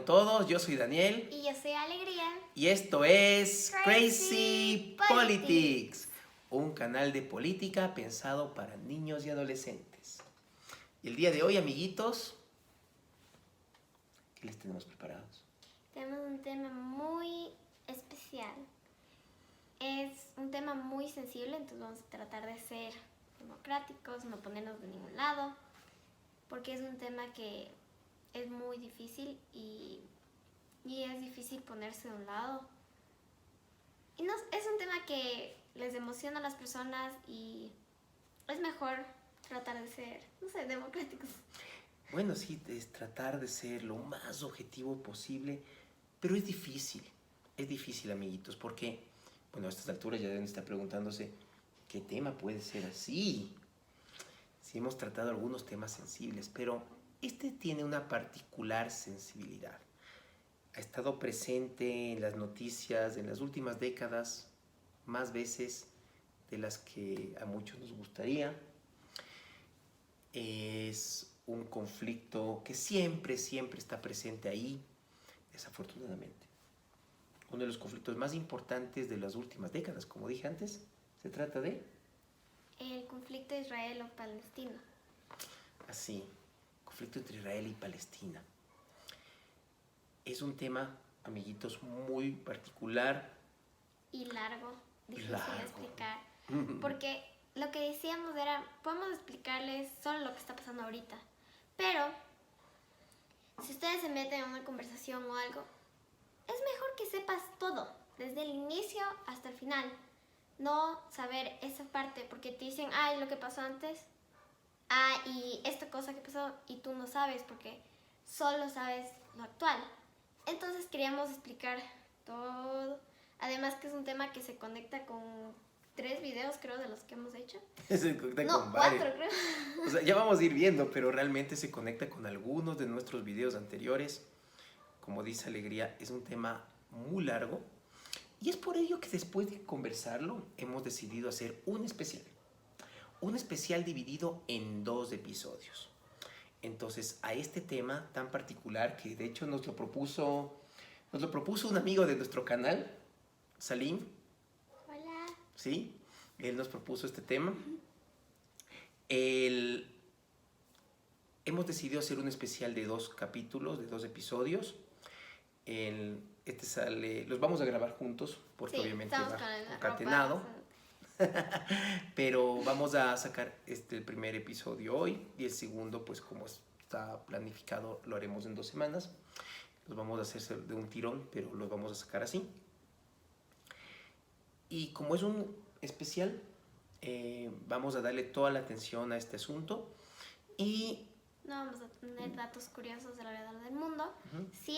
con todos? Yo soy Daniel. Y yo soy Alegría. Y esto es Crazy Crazy Politics, un canal de política pensado para niños y adolescentes. Y el día de hoy, amiguitos, ¿qué les tenemos preparados? Tenemos un tema muy especial. Es un tema muy sensible, entonces vamos a tratar de ser democráticos, no ponernos de ningún lado, porque es un tema que es muy difícil y es difícil ponerse de un lado. Y no, es un tema que les emociona a las personas y es mejor tratar de ser, no sé, democráticos. Bueno, sí, es tratar de ser lo más objetivo posible, pero es difícil, amiguitos, porque, bueno, a estas alturas ya deben estar preguntándose, ¿qué tema puede ser así? Sí, hemos tratado algunos temas sensibles, pero este tiene una particular sensibilidad. Ha estado presente en las noticias en las últimas décadas, más veces de las que a muchos nos gustaría. Es un conflicto que siempre está presente ahí, desafortunadamente. Uno de los conflictos más importantes de las últimas décadas, como dije antes, se trata de... El conflicto israelo-palestino. Así, conflicto entre Israel y Palestina. Es un tema, amiguitos, muy particular. Y largo, difícil Largo. de explicar. Porque lo que decíamos era, podemos explicarles solo lo que está pasando ahorita. Pero, si ustedes se meten en una conversación o algo, es mejor que sepas todo, desde el inicio hasta el final. No saber esa parte, porque te dicen, ay, lo que pasó antes, y esta cosa que pasó, y tú no sabes, porque solo sabes lo actual. Entonces queríamos explicar todo. Además que es un tema que se conecta con 3 videos, creo, de los que hemos hecho. Se conecta No, con 4, varios. creo. O sea, ya vamos a ir viendo, pero realmente se conecta con algunos de nuestros videos anteriores. Como dice Alegría, es un tema muy largo. Y es por ello que después de conversarlo, hemos decidido hacer un especial. Un especial dividido en 2 episodios. Entonces, a este tema tan particular, que de hecho nos lo propuso un amigo de nuestro canal, Salim. Hola. ¿Sí? Él nos propuso este tema. Hemos decidido hacer un especial de 2 capítulos, de 2 episodios. Este sale, los vamos a grabar juntos, porque Sí, obviamente estamos va con el concatenado. Pero vamos a sacar el primer episodio hoy y el segundo, pues como está planificado, lo haremos en 2 semanas. Los vamos a hacer de un tirón, pero los vamos a sacar así. Y como es un especial, vamos a darle toda la atención a este asunto. Y no vamos a tener datos curiosos alrededor del mundo. Sí,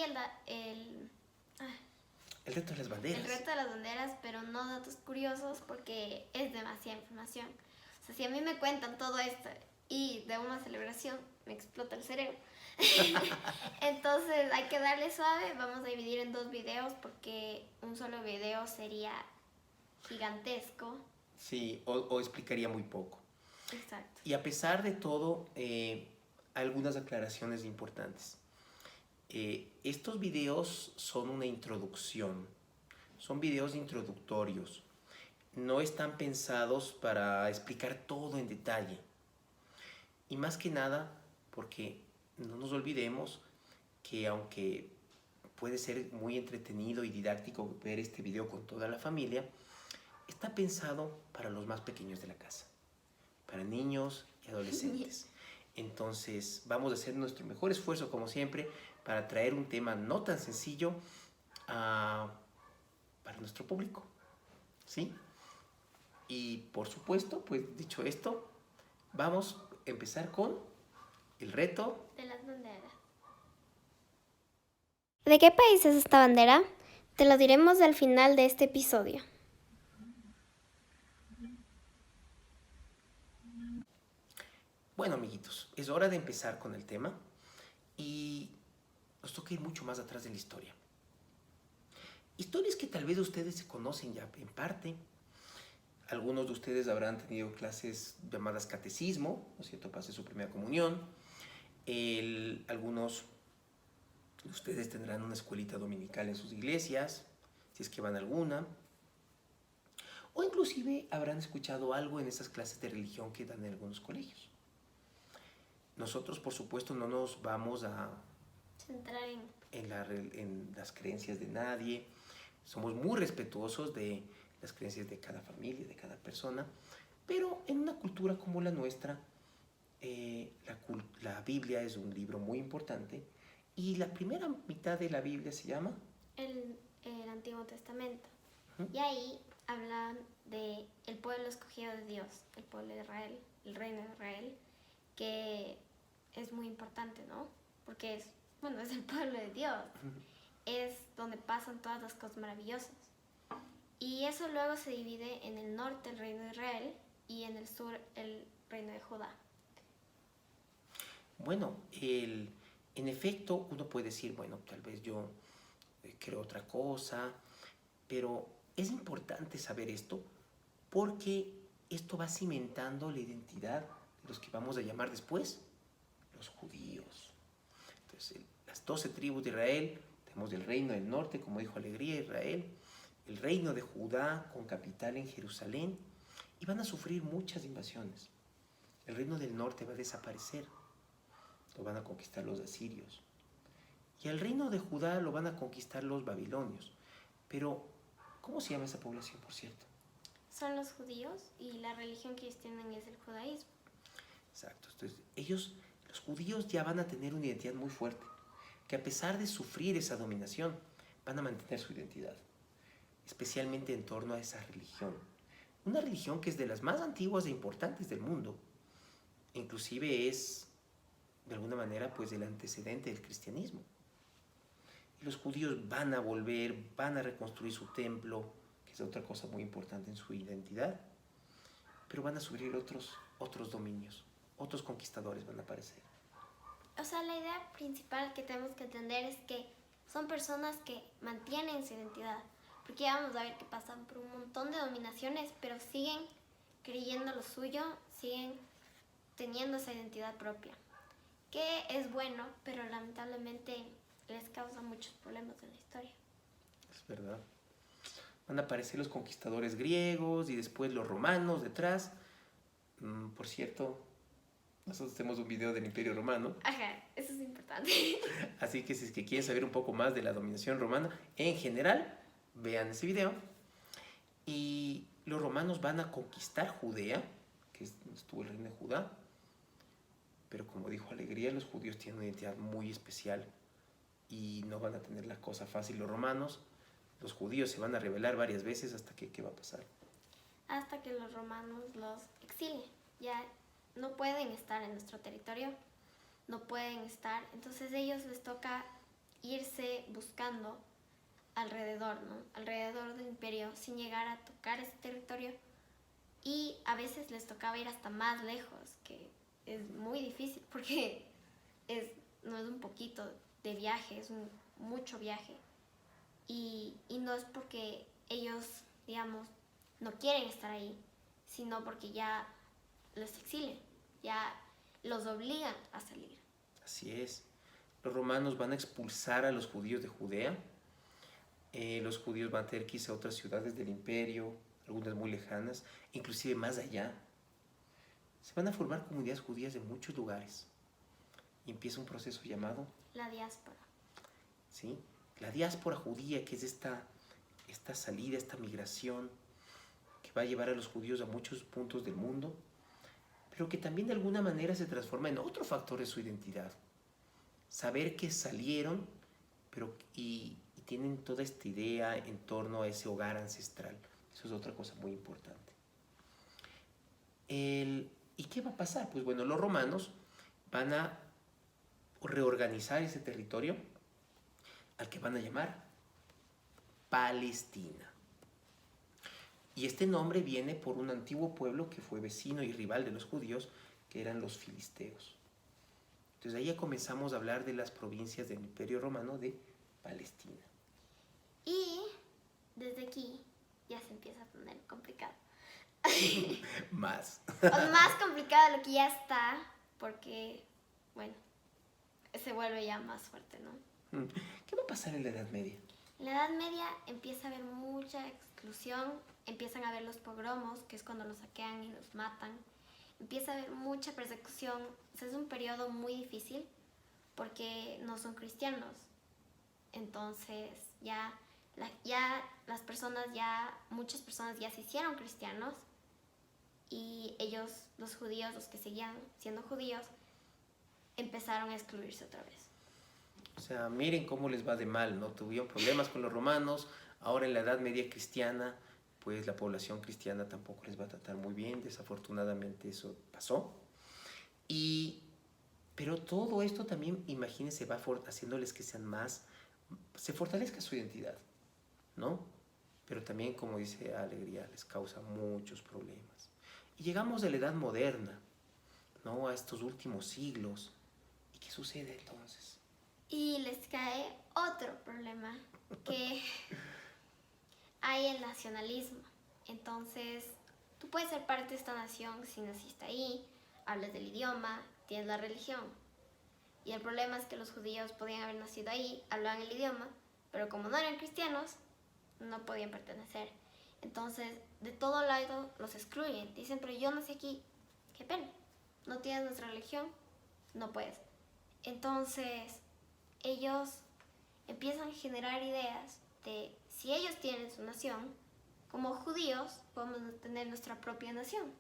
el reto de las banderas. El reto de las banderas, pero no datos curiosos porque es demasiada información. O sea, si a mí me cuentan todo esto y de una celebración, me explota el cerebro. Entonces hay que darle suave. Vamos a dividir en 2 videos porque un solo video sería gigantesco. Sí, o explicaría muy poco. Exacto. Y a pesar de todo, algunas aclaraciones importantes. Estos videos son una introducción, son videos introductorios. No están pensados para explicar todo en detalle. Y más que nada, porque no nos olvidemos que aunque puede ser muy entretenido y didáctico ver este video con toda la familia, está pensado para los más pequeños de la casa, para niños y adolescentes. Entonces vamos a hacer nuestro mejor esfuerzo, como siempre, para traer un tema no tan sencillo para nuestro público, ¿sí? Y por supuesto, pues dicho esto, vamos a empezar con el reto de las banderas. ¿De qué país es esta bandera? Te lo diremos al final de este episodio. Bueno, amiguitos, es hora de empezar con el tema y nos toca ir mucho más atrás de la historia. Historias que tal vez ustedes se conocen ya en parte. Algunos de ustedes habrán tenido clases llamadas catecismo, ¿no es cierto? Para hacer su primera comunión. Algunos Ustedes tendrán una escuelita dominical en sus iglesias, si es que van a alguna. O inclusive habrán escuchado algo en esas clases de religión que dan en algunos colegios. Nosotros, por supuesto, no nos vamos a centrar en las creencias de nadie. Somos muy respetuosos de las creencias de cada familia, de cada persona. Pero en una cultura como la nuestra, la Biblia es un libro muy importante. Y la primera mitad de la Biblia se llama el Antiguo Testamento. ¿Mm? Y ahí hablan de el pueblo escogido de Dios, el pueblo de Israel, el reino de Israel, que es muy importante, ¿no? Porque es el pueblo de Dios. Es donde pasan todas las cosas maravillosas. Y eso luego se divide en el norte, el reino de Israel, y en el sur, el reino de Judá. Bueno, en efecto, uno puede decir, bueno, tal vez yo creo otra cosa, pero es importante saber esto porque esto va cimentando la identidad de los que vamos a llamar después los judíos. Entonces, las 12 tribus de Israel, tenemos el reino del norte, como dijo Alegría, Israel, el reino de Judá con capital en Jerusalén, y van a sufrir muchas invasiones. El reino del norte va a desaparecer, lo van a conquistar los asirios. Y el reino de Judá lo van a conquistar los babilonios. Pero, ¿cómo se llama esa población, por cierto? Son los judíos y la religión que ellos tienen es el judaísmo. Exacto. Entonces, los judíos ya van a tener una identidad muy fuerte, que a pesar de sufrir esa dominación, van a mantener su identidad, especialmente en torno a esa religión. Una religión que es de las más antiguas e importantes del mundo. Inclusive es, de alguna manera, pues el antecedente del cristianismo. Y los judíos van a volver, van a reconstruir su templo, que es otra cosa muy importante en su identidad, pero van a sufrir otros dominios, otros conquistadores van a aparecer. O sea, la idea principal que tenemos que entender es que son personas que mantienen su identidad, porque ya vamos a ver que pasan por un montón de dominaciones, pero siguen creyendo lo suyo, siguen teniendo esa identidad propia, que es bueno, pero lamentablemente les causa muchos problemas en la historia. Es verdad. Van a aparecer los conquistadores griegos y después los romanos detrás. Por cierto, nosotros tenemos un video del Imperio Romano. Ajá, eso es importante. Así que si es que quieren saber un poco más de la dominación romana en general, vean ese video. Y los romanos van a conquistar Judea, que es donde estuvo el reino de Judá. Pero como dijo Alegría, los judíos tienen una identidad muy especial y no van a tener la cosa fácil los romanos. Los judíos se van a rebelar varias veces hasta que, ¿qué va a pasar? Hasta que los romanos los exilien. Ya no pueden estar en nuestro territorio, no pueden estar. Entonces a ellos les toca irse buscando alrededor, ¿no? Alrededor del imperio, sin llegar a tocar ese territorio. Y a veces les tocaba ir hasta más lejos, que es muy difícil porque no es un poquito de viaje, es mucho viaje. Y no es porque ellos, digamos, no quieren estar ahí, sino porque ya los exilian, ya los obligan a salir. Así es. Los romanos van a expulsar a los judíos de Judea. Los judíos van a tener que irse a otras ciudades del imperio, algunas muy lejanas, inclusive más allá. Se van a formar comunidades judías de muchos lugares. Y empieza un proceso llamado la diáspora. ¿Sí? La diáspora judía, que es esta salida, esta migración que va a llevar a los judíos a muchos puntos del mundo, pero que también de alguna manera se transforma en otro factor de su identidad. Saber que salieron y tienen toda esta idea en torno a ese hogar ancestral. Eso es otra cosa muy importante. ¿Y qué va a pasar? Pues bueno, los romanos van a reorganizar ese territorio al que van a llamar Palestina. Y este nombre viene por un antiguo pueblo que fue vecino y rival de los judíos, que eran los filisteos. Entonces ahí ya comenzamos a hablar de las provincias del Imperio Romano de Palestina. Y desde aquí ya se empieza a poner complicado. Más. O más complicado de lo que ya está, porque, bueno, se vuelve ya más fuerte, ¿no? ¿Qué va a pasar en la Edad Media? En la Edad Media empieza a haber mucha exclusión, empiezan a haber los pogromos, que es cuando los saquean y los matan. Empieza a haber mucha persecución. O sea, es un periodo muy difícil porque no son cristianos. Entonces muchas personas ya se hicieron cristianos y ellos, los judíos, los que seguían siendo judíos, empezaron a excluirse otra vez. O sea, miren cómo les va de mal, ¿no? Tuvieron problemas con los romanos, ahora en la Edad Media cristiana, pues la población cristiana tampoco les va a tratar muy bien, desafortunadamente eso pasó. Pero todo esto también, imagínense, va haciéndoles que sean más, se fortalezca su identidad, ¿no? Pero también, como dice Alegría, les causa muchos problemas. Y llegamos a la Edad Moderna, ¿no? A estos últimos siglos. ¿Y qué sucede entonces? Y les cae otro problema, que hay el nacionalismo. Entonces, tú puedes ser parte de esta nación si naciste ahí, hablas del idioma, tienes la religión. Y el problema es que los judíos podían haber nacido ahí, hablaban el idioma, pero como no eran cristianos, no podían pertenecer. Entonces, de todo lado los excluyen. Dicen, pero yo nací aquí, qué pena. No tienes nuestra religión, no puedes. Entonces, ellos empiezan a generar ideas de si ellos tienen su nación, como judíos podemos tener nuestra propia nación.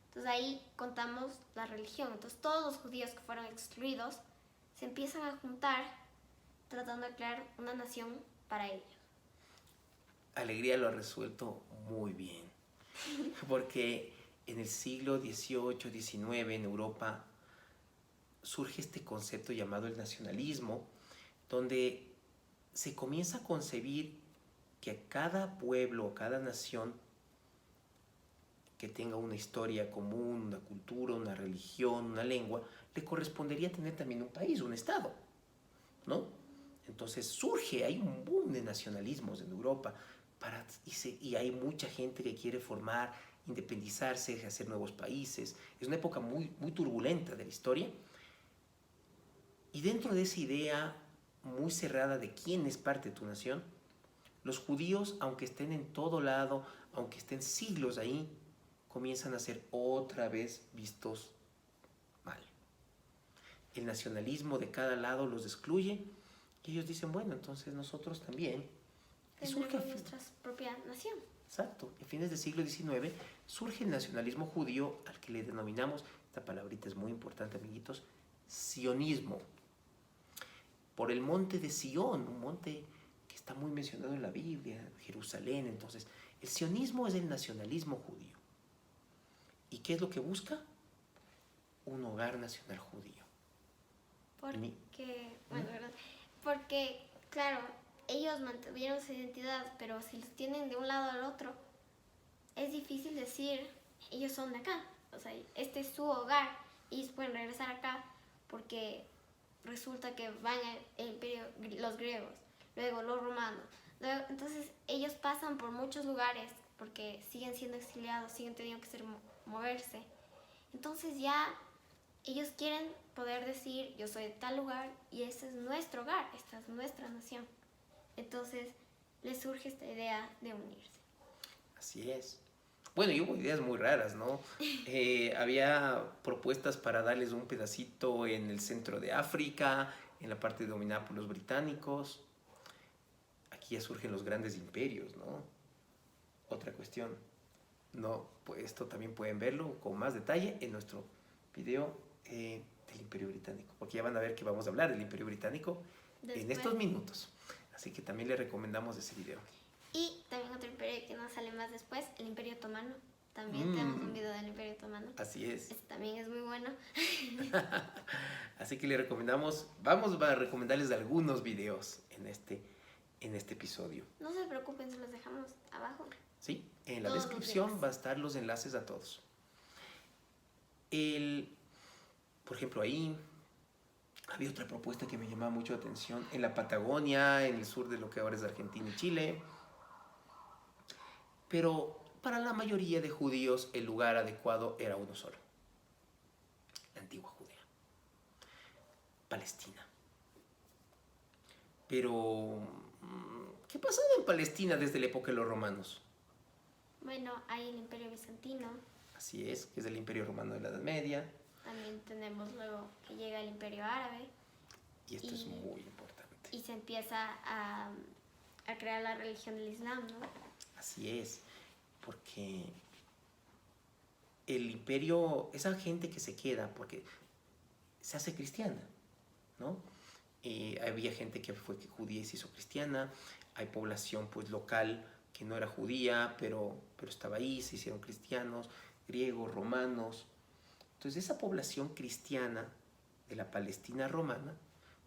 Entonces ahí contamos la religión. Entonces todos los judíos que fueron excluidos se empiezan a juntar tratando de crear una nación para ellos. Alegría lo ha resuelto muy bien, porque en el siglo XVIII, XIX en Europa surge este concepto llamado el nacionalismo, donde se comienza a concebir que a cada pueblo o cada nación que tenga una historia común, una cultura, una religión, una lengua, le correspondería tener también un país, un estado, ¿no? Entonces surge, hay un boom de nacionalismos en Europa y hay mucha gente que quiere formar, independizarse, hacer nuevos países. Es una época muy, muy turbulenta de la historia. Y dentro de esa idea muy cerrada de quién es parte de tu nación, los judíos, aunque estén en todo lado, aunque estén siglos ahí, comienzan a ser otra vez vistos mal. El nacionalismo de cada lado los excluye y ellos dicen, bueno, entonces nosotros también. Tendremos nuestra propia nación. Exacto. En fines del siglo XIX surge el nacionalismo judío al que le denominamos, esta palabrita es muy importante, amiguitos, sionismo. Por el monte de Sion, un monte que está muy mencionado en la Biblia, Jerusalén. Entonces, el sionismo es el nacionalismo judío. ¿Y qué es lo que busca? Un hogar nacional judío. Porque, claro, ellos mantuvieron su identidad, pero si los tienen de un lado al otro, es difícil decir, ellos son de acá. O sea, este es su hogar, ellos pueden regresar acá porque resulta que van al imperio, los griegos, luego los romanos. Entonces, ellos pasan por muchos lugares porque siguen siendo exiliados, siguen teniendo que moverse. Entonces ya ellos quieren poder decir, yo soy de tal lugar y ese es nuestro hogar, esta es nuestra nación. Entonces les surge esta idea de unirse. Así es. Bueno, y hubo ideas muy raras, ¿no? Había propuestas para darles un pedacito en el centro de África, en la parte dominada por los británicos. Aquí ya surgen los grandes imperios, ¿no? Otra cuestión. No, pues esto también pueden verlo con más detalle en nuestro video del Imperio Británico, porque ya van a ver que vamos a hablar del Imperio Británico en estos minutos. Así que también les recomendamos ese video. Y también otro imperio que nos sale más después, el Imperio Otomano. También tenemos un video del Imperio Otomano. Así es. Este también es muy bueno. Así que les recomendamos, vamos a recomendarles algunos videos en este episodio. No se preocupen, se los dejamos abajo. Sí, en la descripción va a estar los enlaces a todos. Por ejemplo, ahí había otra propuesta que me llamaba mucho la atención. En la Patagonia, en el sur de lo que ahora es Argentina y Chile. Pero para la mayoría de judíos el lugar adecuado era uno solo. La antigua Judea. Palestina. Pero, ¿qué pasó en Palestina desde la época de los romanos? Bueno, hay el Imperio Bizantino. Así es, que es el Imperio Romano de la Edad Media. También tenemos luego que llega el Imperio Árabe. Y esto es muy importante. Y se empieza a crear la religión del Islam, ¿no? Así es, porque el imperio, esa gente que se queda, porque se hace cristiana, ¿no? Había gente que fue judía y se hizo cristiana, hay población pues local que no era judía, pero estaba ahí, se hicieron cristianos, griegos, romanos. Entonces esa población cristiana de la Palestina romana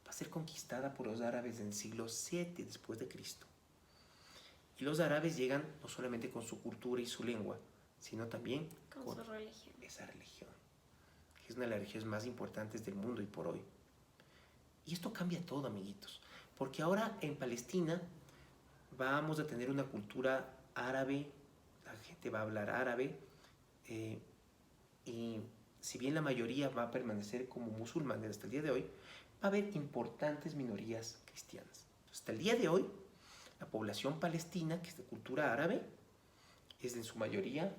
va a ser conquistada por los árabes en el siglo VII después de Cristo. Y los árabes llegan no solamente con su cultura y su lengua, sino también con su religión. Esa religión, que es una de las religiones más importantes del mundo y por hoy. Y esto cambia todo, amiguitos, porque ahora en Palestina vamos a tener una cultura árabe, la gente va a hablar árabe, y si bien la mayoría va a permanecer como musulmanes hasta el día de hoy, va a haber importantes minorías cristianas. Hasta el día de hoy, la población palestina, que es de cultura árabe, es en su mayoría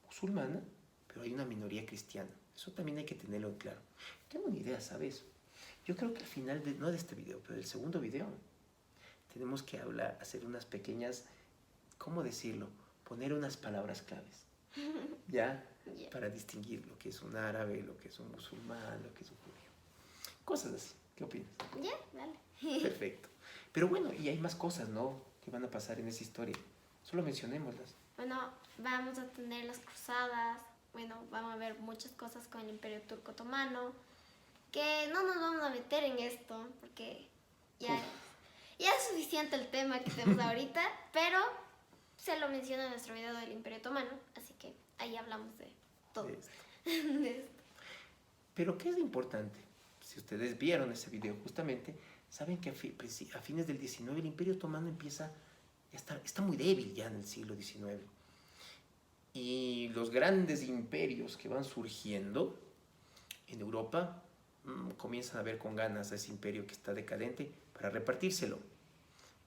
musulmana, pero hay una minoría cristiana. Eso también hay que tenerlo en claro. Tengo una idea, ¿sabes? Yo creo que al final, no de este video, pero del segundo video, tenemos que hacer unas pequeñas, ¿cómo decirlo? Poner unas palabras claves, ¿ya? Yeah. Para distinguir lo que es un árabe, lo que es un musulmán, lo que es un judío. Cosas así. ¿Qué opinas? Ya, vale. Perfecto. Pero bueno, y hay más cosas, ¿no? Que van a pasar en esa historia. Solo mencionémoslas. Bueno, vamos a tener las cruzadas. Bueno, vamos a ver muchas cosas con el Imperio Turco Otomano. Que no nos vamos a meter en esto, porque ya es suficiente el tema que tenemos ahorita, pero se lo menciona en nuestro video del Imperio Otomano, así que ahí hablamos de todo. De esto. Pero ¿qué es importante? Si ustedes vieron ese video justamente, saben que a fines del 19 el Imperio Otomano empieza, está muy débil ya en el siglo XIX. Y los grandes imperios que van surgiendo en Europa comienzan a ver con ganas a ese imperio que está decadente para repartírselo.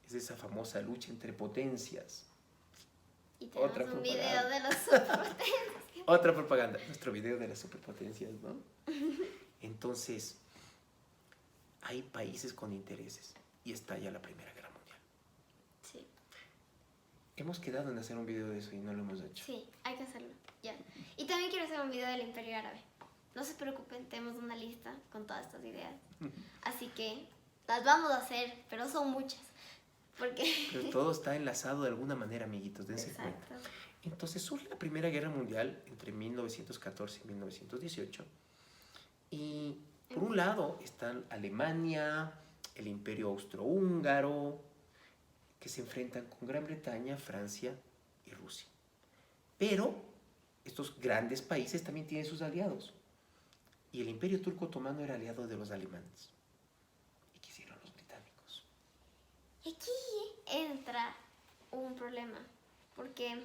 Es esa famosa lucha entre potencias. Y tenemos un video de las superpotencias. Otra propaganda, nuestro video de las superpotencias, ¿no? Entonces, hay países con intereses y estalla la Primera Guerra Mundial. Sí. Hemos quedado en hacer un video de eso y no lo hemos hecho. Sí, hay que hacerlo, ya. Y también quiero hacer un video del Imperio Árabe. No se preocupen, tenemos una lista con todas estas ideas. Así que las vamos a hacer, pero son muchas. Porque... Pero todo está enlazado de alguna manera, amiguitos, dense cuenta. Entonces surge la Primera Guerra Mundial entre 1914 y 1918. Y por un lado están Alemania, el Imperio Austrohúngaro, que se enfrentan con Gran Bretaña, Francia y Rusia. Pero estos grandes países también tienen sus aliados. Y el Imperio Turco Otomano era aliado de los alemanes. ¿Y qué hicieron los británicos? Y aquí entra un problema, porque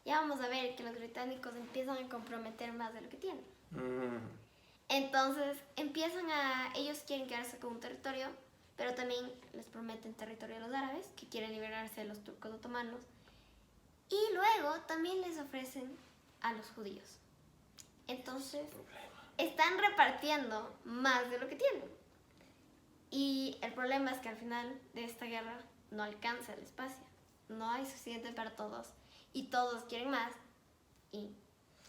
ya vamos a ver que los británicos empiezan a comprometer más de lo que tienen. Entonces ellos quieren quedarse con un territorio, pero también les prometen territorio a los árabes, que quieren liberarse de los turcos otomanos. Y luego también les ofrecen a los judíos. Entonces, están repartiendo más de lo que tienen. Y el problema es que al final de esta guerra no alcanza el espacio. No hay suficiente para todos. Y todos quieren más. Y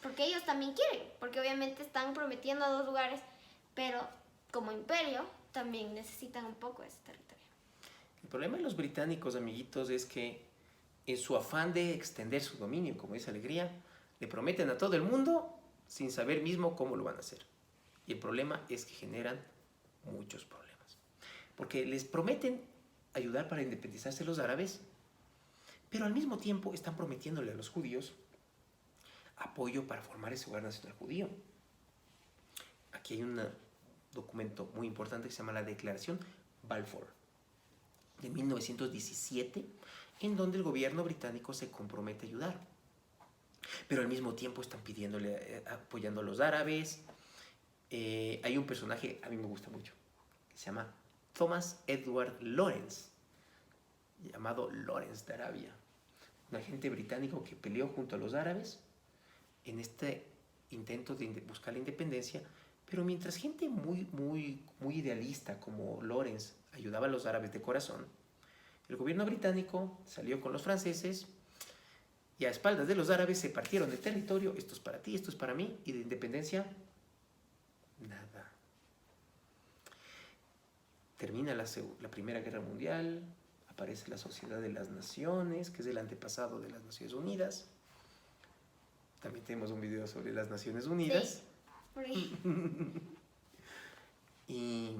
porque ellos también quieren. Porque obviamente están prometiendo a dos lugares. Pero como imperio también necesitan un poco de ese territorio. El problema de los británicos, amiguitos, es que en su afán de extender su dominio, como dice Alegría, le prometen a todo el mundo sin saber mismo cómo lo van a hacer. Y el problema es que generan muchos problemas. Porque les prometen ayudar para independizarse los árabes, pero al mismo tiempo están prometiéndole a los judíos apoyo para formar ese hogar nacional judío. Aquí hay un documento muy importante que se llama la Declaración Balfour de 1917, en donde el gobierno británico se compromete a ayudar. Pero al mismo tiempo están apoyando a los árabes. Hay un personaje, a mí me gusta mucho, que se llama Thomas Edward Lawrence, llamado Lawrence de Arabia, un agente británico que peleó junto a los árabes en este intento de buscar la independencia, pero mientras gente muy idealista como Lawrence ayudaba a los árabes de corazón, el gobierno británico salió con los franceses y a espaldas de los árabes se partieron de territorio, esto es para ti, esto es para mí, y de independencia, nada. Termina la Primera Guerra Mundial, aparece la Sociedad de las Naciones, que es el antepasado de las Naciones Unidas. También tenemos un video sobre las Naciones Unidas. Sí, por ahí. Y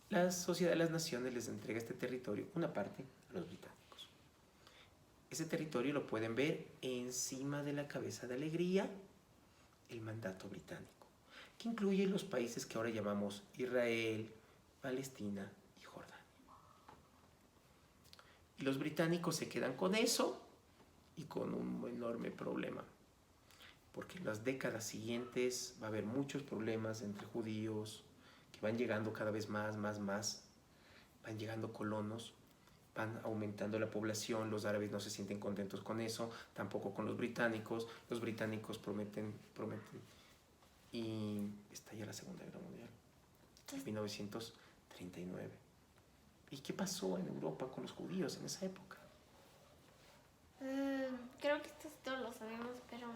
la Sociedad de las Naciones les entrega este territorio, una parte, a los británicos. Ese territorio lo pueden ver encima de la cabeza de alegría, el mandato británico, que incluye los países que ahora llamamos Israel, Palestina y Jordania. Y los británicos se quedan con eso y con un enorme problema, porque en las décadas siguientes va a haber muchos problemas entre judíos, que van llegando cada vez más, van llegando colonos, van aumentando la población, los árabes no se sienten contentos con eso, tampoco con los británicos prometen, y estalla la Segunda Guerra Mundial, en 1939. ¿Y qué pasó en Europa con los judíos en esa época? Creo que esto todos lo sabemos, pero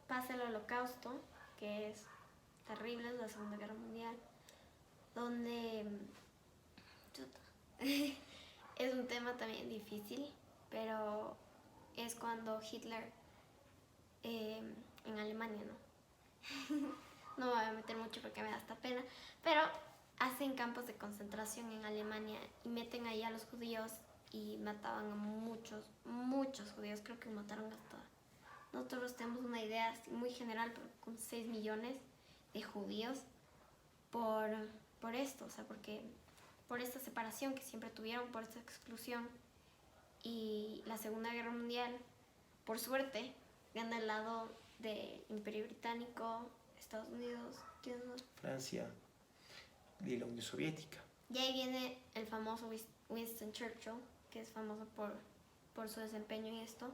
pasa el Holocausto, que es terrible, es la Segunda Guerra Mundial, donde es un tema también difícil, pero es cuando Hitler en Alemania, no me voy a meter mucho porque me da hasta pena, pero hacen campos de concentración en Alemania y meten ahí a los judíos y mataban a muchos judíos, creo que mataron hasta, nosotros tenemos una idea muy general, pero con 6 millones de judíos por esto, o sea, porque por esta separación que siempre tuvieron, por esta exclusión. Y la Segunda Guerra Mundial, por suerte, gana el lado del Imperio Británico, Estados Unidos, Francia y la Unión Soviética. Y ahí viene el famoso Winston Churchill, que es famoso por su desempeño en esto,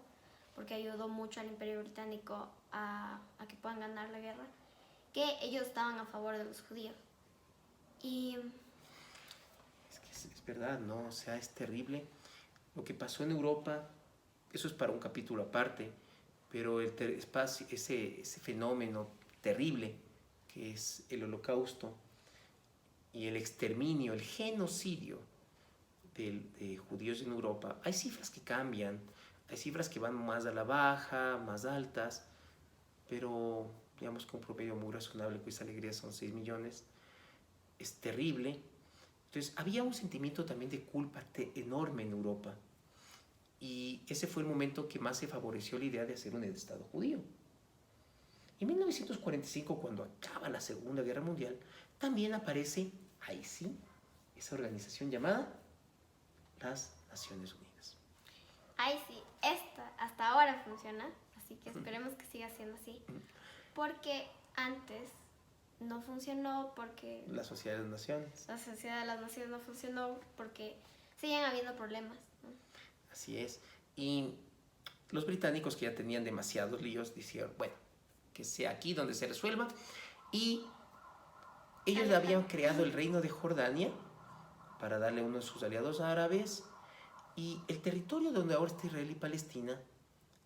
porque ayudó mucho al Imperio Británico a que puedan ganar la guerra, que ellos estaban a favor de los judíos. Y es verdad, ¿no? O sea, es terrible. Lo que pasó en Europa, eso es para un capítulo aparte, pero ese fenómeno terrible que es el Holocausto y el exterminio, el genocidio de judíos en Europa, hay cifras que cambian, hay cifras que van más a la baja, más altas, pero digamos que un promedio muy razonable, pues alegría son 6 millones, es terrible. Entonces había un sentimiento también de culpa enorme en Europa, y ese fue el momento que más se favoreció la idea de hacer un Estado judío. En 1945, cuando acaba la Segunda Guerra Mundial, también aparece, ahí sí, esa organización llamada las Naciones Unidas. ahí sí, esta hasta ahora funciona, así que esperemos que siga siendo así, porque antes no funcionó, porque La Sociedad de las Naciones. la Sociedad de las Naciones no funcionó, porque siguen habiendo problemas, ¿no? Así es. Y los británicos, que ya tenían demasiados líos, dijeron, bueno, que sea aquí donde se resuelva. Y ellos habían creado el reino de Jordania para darle uno de sus aliados árabes. Y el territorio donde ahora está Israel y Palestina,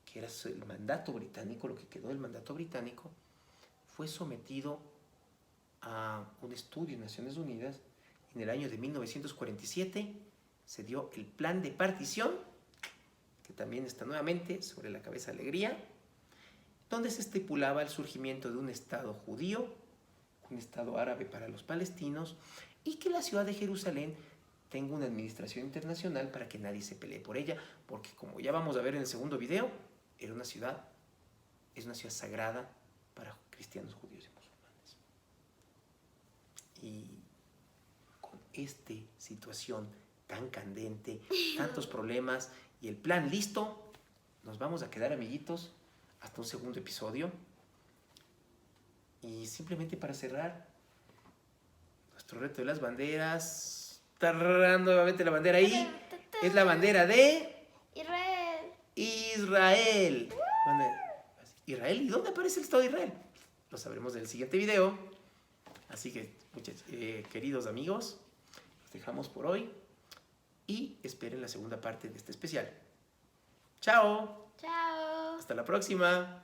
que era el mandato británico, lo que quedó del mandato británico, fue sometido a un estudio en Naciones Unidas. En el año de 1947 se dio el plan de partición, que también está nuevamente sobre la cabeza alegría, donde se estipulaba el surgimiento de un Estado judío, un Estado árabe para los palestinos, y que la ciudad de Jerusalén tenga una administración internacional para que nadie se pelee por ella, porque como ya vamos a ver en el segundo video, es una ciudad sagrada para cristianos, judíos y musulmanes. Y con esta situación tan candente, tantos problemas y el plan listo, nos vamos a quedar, amiguitos, hasta un segundo episodio. Y simplemente para cerrar, nuestro reto de las banderas Tarrán, nuevamente la bandera ahí. Es la bandera de Israel. Israel. Israel, ¿y dónde aparece el Estado de Israel? Lo sabremos en el siguiente video. Así que, queridos amigos, los dejamos por hoy y esperen la segunda parte de este especial. ¡Chao! Chao. Hasta la próxima.